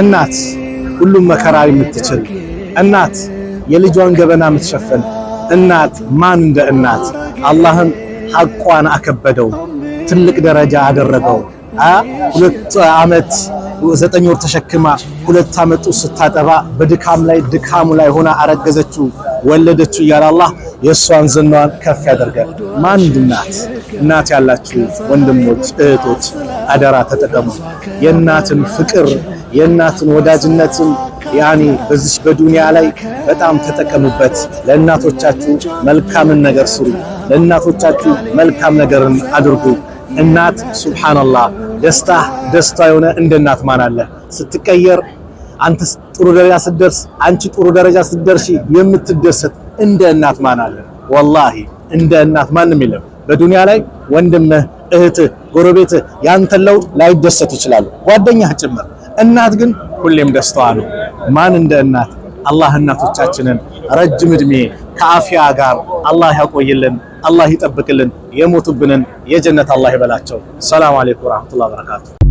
እናት ሁሉም መከራ የምትችል እናት የልጇን ገበና የምትሸፍን እናት ማን እንደ እናት አላህም ሐቋን አከበደው ትልቅ ደረጃ አደረገው 2 ዓመት 9 ወር ተሸክማ 2 ዓመት ስታጠባ በድካም ላይ ድካሙ ላይ ሆና አረገዘችው ወለደችው እያለ አላህ የሷን ዝናዋን ከፍ ያደርጋል። ማን እናት ያላችሁ ወንድሞች እህቶች አደራ ተጠቀሙ። የእናትን ፍቅር የእናትን ወዳጅነትን በዚህ በዱንያ ላይ በጣም ተጠቀሙበት። ለእናቶቻችሁ መልካምን ነገር ስሩ። ለእናቶቻችሁ መልካም ነገርን አድርጉ። እናት ሱብሃንአላህ ደስታ የሆነ እንደ እናት ማን አለ? ስትቀየር አንተ ጥሩ ደረጃ ስትደርስ አንቺ ጥሩ ደረጃ ስትደርሺ የምትደሰት እንደ እናት ማን አለ? ወላሂ እንደ እናት ማንም የለም በዱንያ ላይ። ወንድምህ እህትህ ጎረቤትህ ያንተን ለውጥ ላይደሰቱ ይችላሉ፣ ጓደኛህ ጭምር። እናት ግን ሁሌም ደስታዋ ነው። ማን እንደ እናት? አላህ እናቶቻችንን ረጅም እድሜ ከአፊያ ጋር አላህ ያቆይልን፣ አላህ ይጠብቅልን። የሞቱብንን የጀነት አላህ ይበላቸው። ሰላም አለይኩም ወራህመቱላሂ ወበረካቱ።